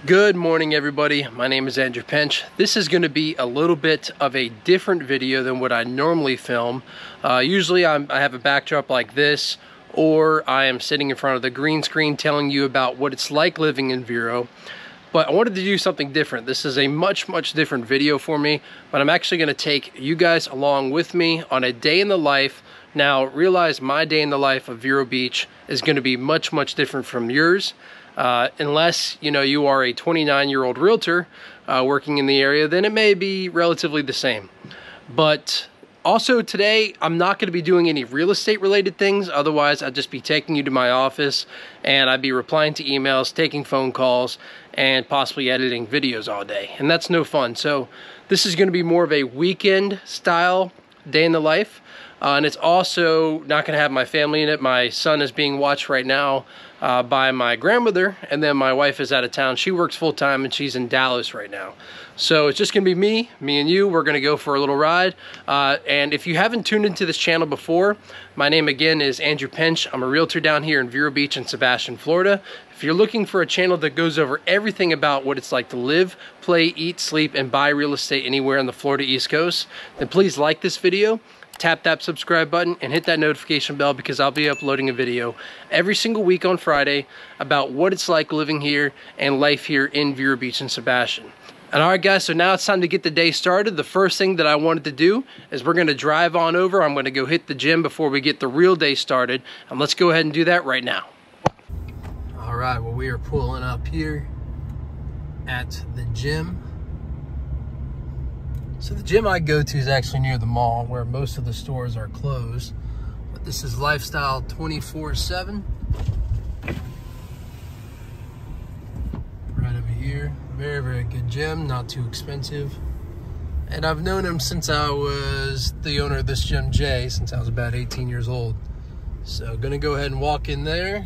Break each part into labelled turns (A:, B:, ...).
A: Good morning, everybody. My name is Andrew Pench. This is going to be a little bit of a different video than what I normally film. Usually I have a backdrop like this, or I am sitting in front of the green screen telling you about what it's like living in Vero. But I wanted to do something different. This is a much different video for me, but I'm actually going to take you guys along with me on a day in the life. Now, realize my day in the life of Vero Beach is going to be much different from yours. Unless, you are a 29-year-old realtor working in the area, then it may be relatively the same. But also today, I'm not going to be doing any real estate related things. Otherwise, I'd just be taking you to my office and I'd be replying to emails, taking phone calls, and possibly editing videos all day. And that's no fun. So this is going to be more of a weekend style day in the life. And it's also not going to have my family in it. My son is being watched right now by my grandmother, and then my wife is out of town. She works full-time and she's in Dallas right now. So it's just going to be me and you. We're going to go for a little ride. And if you haven't tuned into this channel before, my name again is Andrew Pench. I'm a realtor down here in Vero Beach in Sebastian, Florida. If you're looking for a channel that goes over everything about what it's like to live, play, eat, sleep, and buy real estate anywhere on the Florida East Coast, then please like this video. Tap that subscribe button and hit that notification bell, because I'll be uploading a video every single week on Friday about what it's like living here and life here in Vero Beach and Sebastian. And all right, guys, so now it's time to get the day started. The first thing that I wanted to do is we're going to drive on over. I'm going to go hit the gym before we get the real day started. And let's go ahead and do that right now. All right, well, we are pulling up here at the gym. So the gym I go to is actually near the mall, where most of the stores are closed. But this is Lifestyle 24/7. Right over here. Very good gym, not too expensive. And I've known him since I was the owner of this gym, Jay, since I was about 18 years old. So gonna go ahead and walk in there,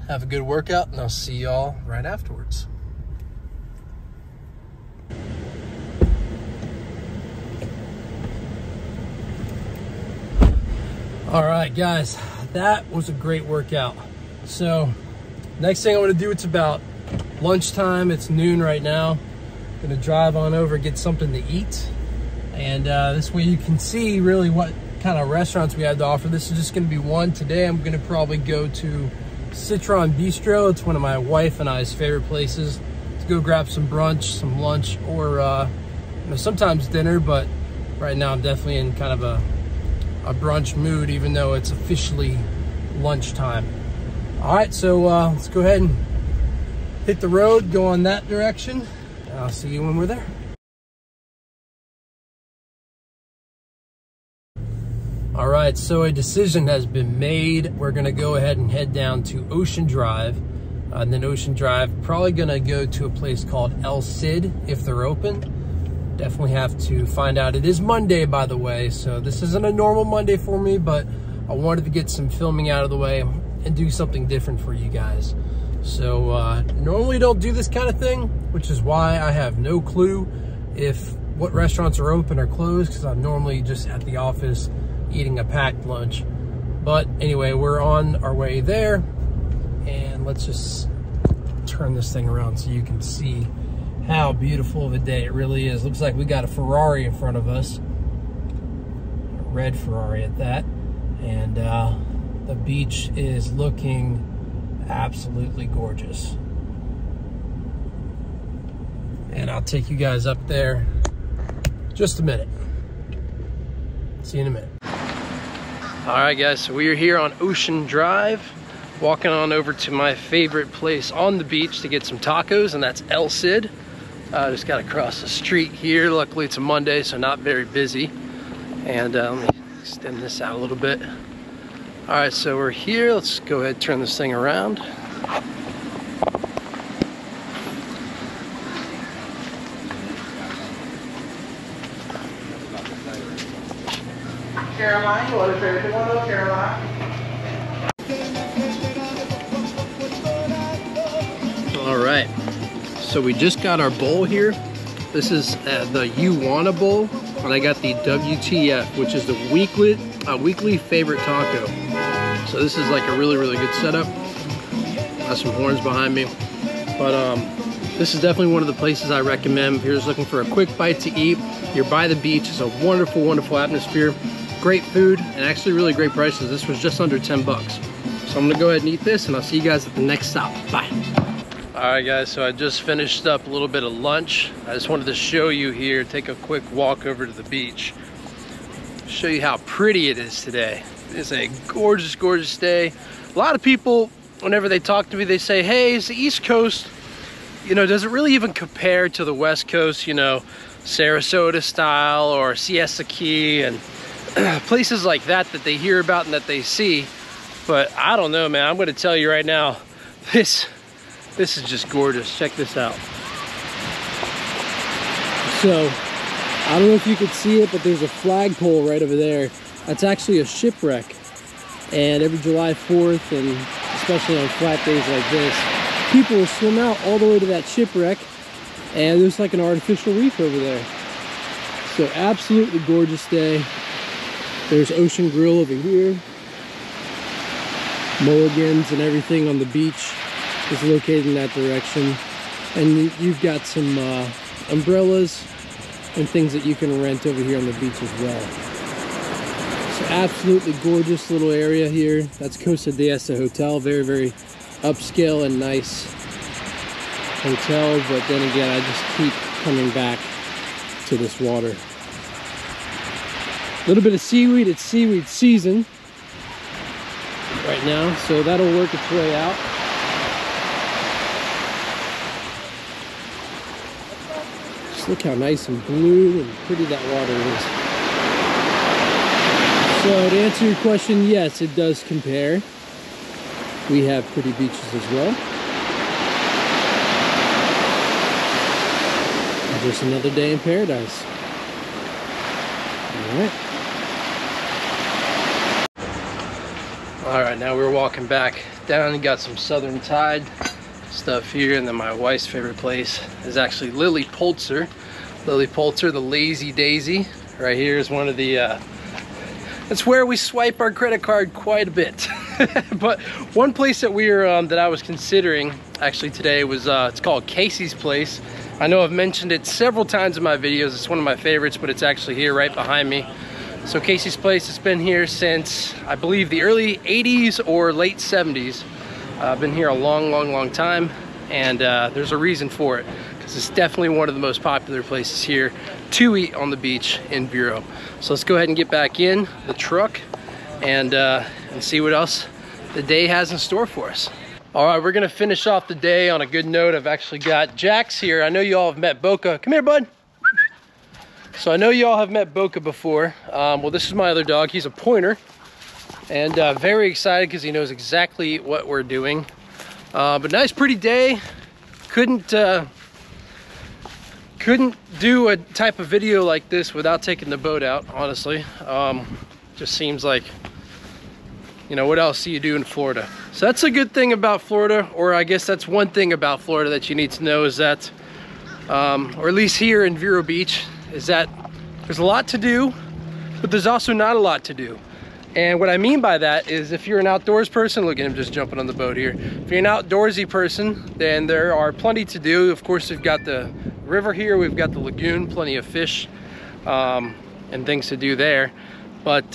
A: have a good workout, and I'll see y'all right afterwards. All right, guys, that was a great workout. So next thing I want to do, it's about lunchtime. It's noon right now. I'm gonna drive on over, get something to eat. And this way you can see really what kind of restaurants we have to offer. This is just gonna be one. Today I'm gonna probably go to Citron Bistro. It's one of my wife and I's favorite places to go grab some brunch, some lunch, or sometimes dinner, but right now I'm definitely in kind of a brunch mood, even though it's officially lunchtime. All right, so let's go ahead and hit the road, go on that direction, and I'll see you when we're there. All right, so a decision has been made. We're gonna go ahead and head down to Ocean Drive, and then Ocean Drive, probably gonna go to a place called El Cid if they're open. Definitely have to find out. It is Monday, by the way, so this isn't a normal Monday for me, but I wanted to get some filming out of the way and do something different for you guys. So normally don't do this kind of thing, which is why I have no clue if what restaurants are open or closed, because I'm normally just at the office eating a packed lunch. But anyway, we're on our way there, and let's just turn this thing around so you can see how beautiful of a day it really is. Looks like we got a Ferrari in front of us, a red Ferrari at that, and the beach is looking absolutely gorgeous. And I'll take you guys up there just a minute. See you in a minute. All right, guys, so we are here on Ocean Drive, walking on over to my favorite place on the beach to get some tacos, and that's El Cid. Just got to cross the street here. Luckily it's a Monday, so not very busy. And let me extend this out a little bit. All right, so we're here. Let's go ahead and turn this thing around.
B: Caroline, you want to trade it? Hello, Caroline.
A: All right. So we just got our bowl here. This is the You Wanna Bowl, and I got the WTF, which is the weekly favorite taco. So this is like a really good setup. Got some horns behind me, but This is definitely one of the places I recommend if you're just looking for a quick bite to eat. You're by the beach. It's a wonderful, wonderful atmosphere. Great food and actually really great prices. This was just under 10 bucks. So I'm gonna go ahead and eat this and I'll see you guys at the next stop. Bye. All right guys, so I just finished up a little bit of lunch. I just wanted to show you here, take a quick walk over to the beach. Show you how pretty it is today. It's a gorgeous, gorgeous day. A lot of people, whenever they talk to me, they say, hey, is the East Coast, you know, does it really even compare to the West Coast, you know, Sarasota style or Siesta Key and places like that they hear about and that they see. But I don't know, man. I'm going to tell you right now, this is just gorgeous. Check this out. So I don't know if you could see it, but there's a flagpole right over there. That's actually a shipwreck. And every July 4th, and especially on flat days like this, people will swim out all the way to that shipwreck, and there's like an artificial reef over there. So absolutely gorgeous day. There's Ocean Grill over here. Mulligans and everything on the beach is located in that direction. And you've got some umbrellas and things that you can rent over here on the beach as well. So absolutely gorgeous little area here. That's Costa de Esta Hotel. Very, very upscale and nice hotel. But then again, I just keep coming back to this water. A little bit of seaweed. It's seaweed season right now, so that'll work its way out. Just look how nice and blue and pretty that water is. So to answer your question, yes, it does compare. We have pretty beaches as well. Just another day in paradise. All right. All right, now we're walking back down and got some Southern Tide stuff here, and then my wife's favorite place is actually Lily Pulitzer. Lily Pulitzer, the Lazy Daisy. Right here is one of the, that's where we swipe our credit card quite a bit. But one place that that I was considering actually today was, it's called Casey's Place. I know I've mentioned it several times in my videos. It's one of my favorites, but it's actually here right behind me. So Casey's Place has been here since, I believe, the early 80s or late 70s. I've been here a long, long, long time, and there's a reason for it, because it's definitely one of the most popular places here to eat on the beach in Vero. So let's go ahead and get back in the truck and see what else the day has in store for us. All right, we're gonna finish off the day on a good note. I've actually got Jax here. I know you all have met Boca. Come here, bud. So I know you all have met Boca before. Well, this is my other dog. He's a pointer, and very excited because he knows exactly what we're doing. But nice, pretty day. Couldn't do a type of video like this without taking the boat out, honestly. Just seems like, you know, what else do you do in Florida? So that's a good thing about Florida, or I guess that's one thing about Florida that you need to know, is that, or at least here in Vero Beach, is that there's a lot to do, but there's also not a lot to do. And what I mean by that is, if you're an outdoors person, look at him just jumping on the boat here. If you're an outdoorsy person, then there are plenty to do. Of course, we've got the river here, we've got the lagoon, plenty of fish and things to do there. But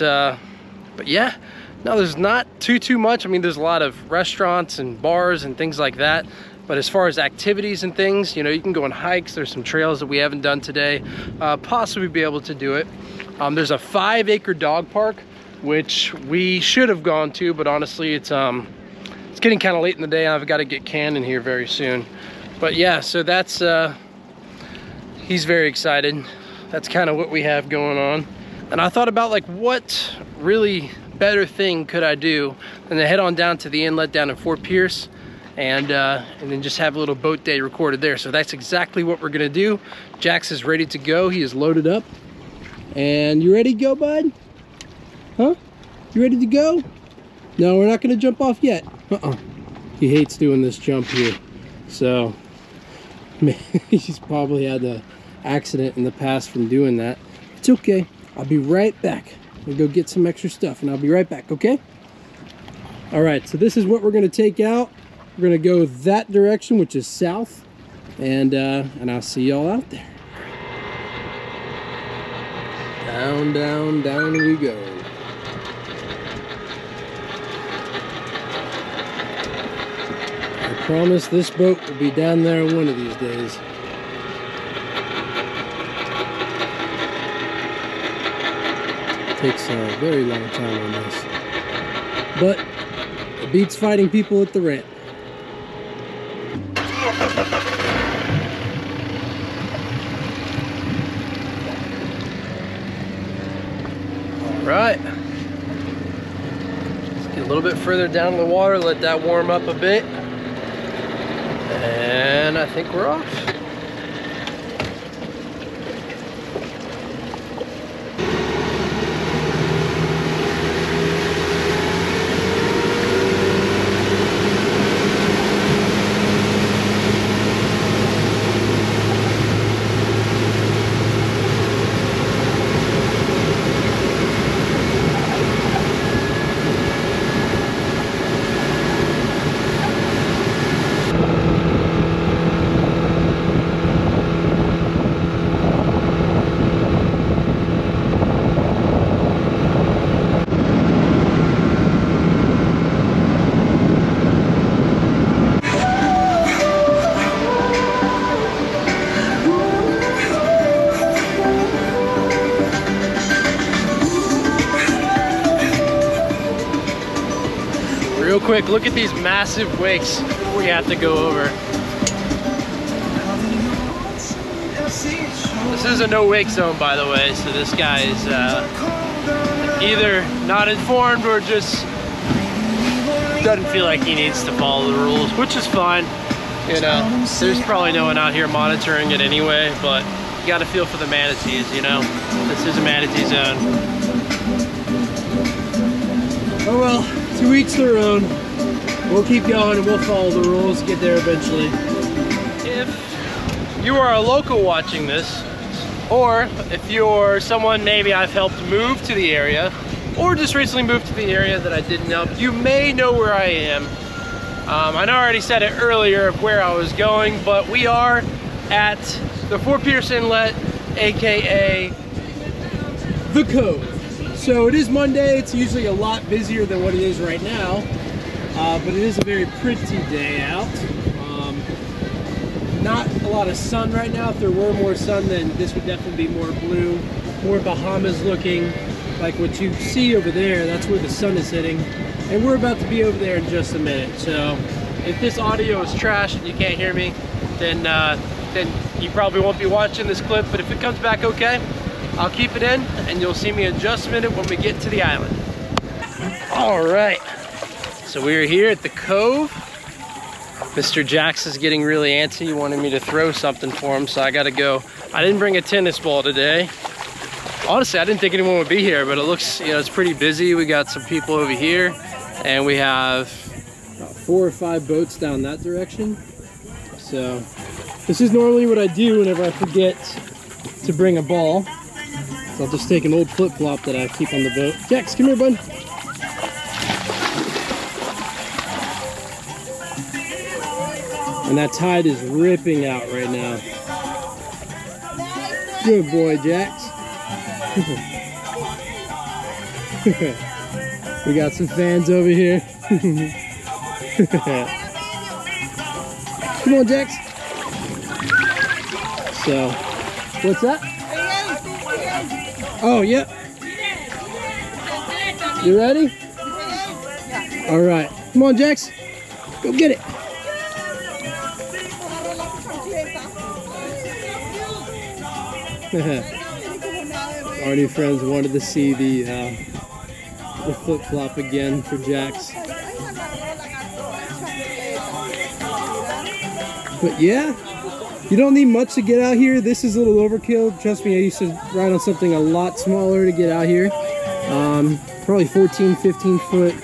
A: yeah, no, there's not too much. I mean, there's a lot of restaurants and bars and things like that. But as far as activities and things, you know, you can go on hikes. There's some trails that we haven't done today. Possibly be able to do it. There's a 5-acre dog park, which we should have gone to, but honestly, it's getting kind of late in the day. I've got to get Cannon here very soon. But yeah, so that's, he's very excited. That's kind of what we have going on. And I thought about, like, what really better thing could I do than to head on down to the inlet down in Fort Pierce, and then just have a little boat day recorded there. So that's exactly what we're gonna do. Jax is ready to go. He is loaded up. And you ready to go, bud? Huh? You ready to go? No, we're not gonna jump off yet. He hates doing this jump here. So he's probably had an accident in the past from doing that. It's okay. I'll be right back. I'll go get some extra stuff and I'll be right back, okay? All right, so this is what we're gonna take out. We're gonna go that direction, which is south, And I'll see y'all out there. Down, down, down we go. I promise this boat will be down there one of these days. It takes a very long time on this. But it beats fighting people at the ramp. Right, let's get a little bit further down in the water, let that warm up a bit, and I think we're off. Real quick, look at these massive wakes we have to go over. This is a no wake zone, by the way, so this guy is either not informed or just doesn't feel like he needs to follow the rules, which is fine. You know, there's probably no one out here monitoring it anyway, but you gotta feel for the manatees, you know? This is a manatee zone. Oh well, to each their own. We'll keep going and we'll follow the rules, get there eventually. If you are a local watching this, or if you're someone maybe I've helped move to the area, or just recently moved to the area that I didn't help, you may know where I am. I know I already said it earlier of where I was going, but we are at the Fort Pierce Inlet, aka the Cove. So it is Monday. It's usually a lot busier than what it is right now, but it is a very pretty day out. Not a lot of sun right now. If there were more sun, then this would definitely be more blue, more Bahamas looking, like what you see over there. That's where the sun is hitting, and we're about to be over there in just a minute. So if this audio is trash and you can't hear me, then you probably won't be watching this clip. But if it comes back okay, I'll keep it in, and you'll see me in just a minute when we get to the island. All right, so we're here at the Cove. Mr. Jax is getting really antsy. He wanted me to throw something for him, so I gotta go. I didn't bring a tennis ball today. Honestly, I didn't think anyone would be here, but it looks, you know, it's pretty busy. We got some people over here, and we have about 4 or 5 boats down that direction. So this is normally what I do whenever I forget to bring a ball. So I'll just take an old flip-flop that I keep on the boat. Jax, come here, bud. And that tide is ripping out right now. Good boy, Jax. We got some fans over here. Come on, Jax. So, what's that? Oh, yep. You ready? All right. Come on, Jax. Go get it. Our new friends wanted to see the flip-flop again for Jax. But yeah, you don't need much to get out here. This is a little overkill. Trust me, I used to ride on something a lot smaller to get out here. Probably 14, 15 foot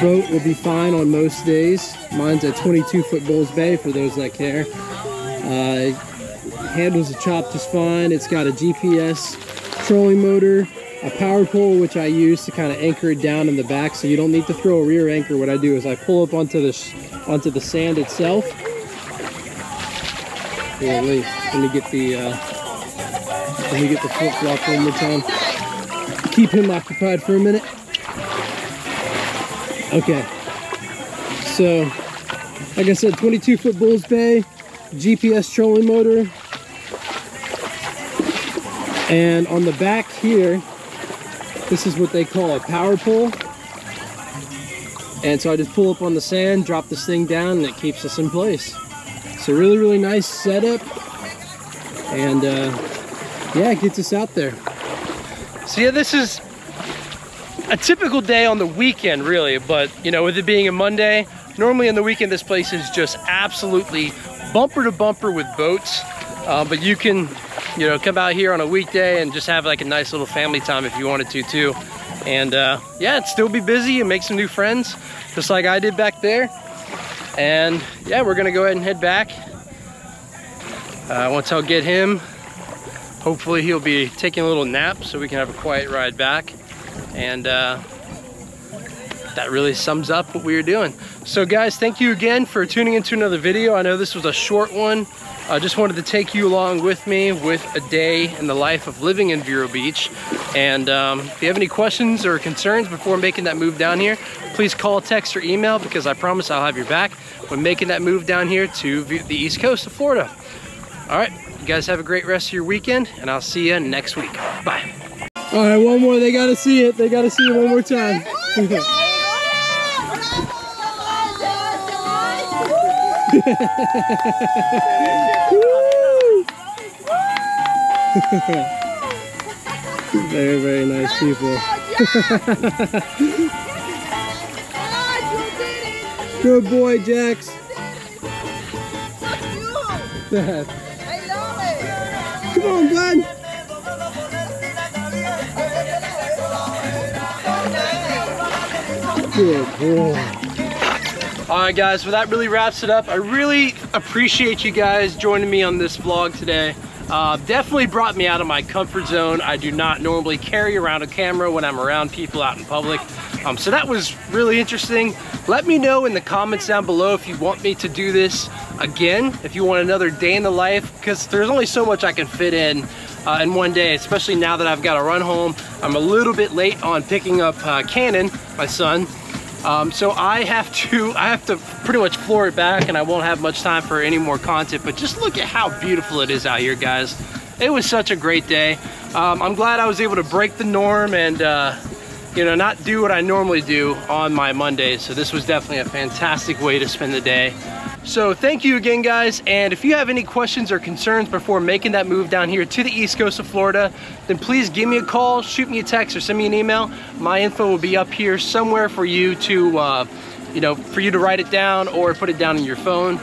A: boat will be fine on most days. Mine's a 22 foot Bulls Bay for those that care. Handles the chop just fine. It's got a GPS trolling motor, a power pole which I use to kind of anchor it down in the back, so you don't need to throw a rear anchor. What I do is I pull up onto the sand itself, Here, let me get the flip flop one more time. Keep him occupied for a minute. Okay. So, like I said, 22-foot Bulls Bay, GPS trolling motor. And on the back here, this is what they call a power pole. And so I just pull up on the sand, drop this thing down, and it keeps us in place. So really, really nice setup. And yeah, it gets us out there. So yeah, this is a typical day on the weekend, really. But, you know, with it being a Monday, normally on the weekend, this place is just absolutely bumper to bumper with boats. But you can, you know, come out here on a weekday and just have like a nice little family time if you wanted to too. And yeah, it'd still be busy and make some new friends, just like I did back there. And yeah, we're gonna go ahead and head back. Once I'll get him, hopefully he'll be taking a little nap so we can have a quiet ride back. And that really sums up what we were doing. So guys, thank you again for tuning into another video. I know this was a short one. I just wanted to take you along with me with a day in the life of living in Vero Beach. And if you have any questions or concerns before making that move down here, please call, text, or email, because I promise I'll have your back when making that move down here to the East Coast of Florida. All right, you guys have a great rest of your weekend, and I'll see you next week. Bye. All right, one more. They got to see it. They got to see it one more time. Very, very nice people. Good boy, Jax. Come on, bud. Good boy. All right, guys, well, that really wraps it up. I really appreciate you guys joining me on this vlog today. Definitely brought me out of my comfort zone. I do not normally carry around a camera when I'm around people out in public. So that was really interesting. Let me know in the comments down below if you want me to do this again, if you want another day in the life, because there's only so much I can fit in one day, especially now that I've got to run home. I'm a little bit late on picking up Cannon, my son. So I have to pretty much floor it back, and I won't have much time for any more content. But just look at how beautiful it is out here, guys. It was such a great day. I'm glad I was able to break the norm and you know, not do what I normally do on my Mondays. So this was definitely a fantastic way to spend the day. So thank you again, guys. And if you have any questions or concerns before making that move down here to the East Coast of Florida, then please give me a call, shoot me a text, or send me an email. My info will be up here somewhere for you to, you know, for you to write it down or put it down in your phone.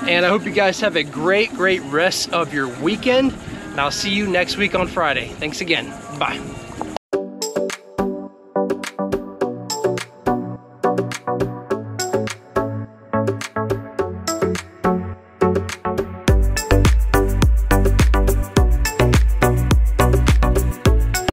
A: And I hope you guys have a great, great rest of your weekend. And I'll see you next week on Friday. Thanks again. Bye.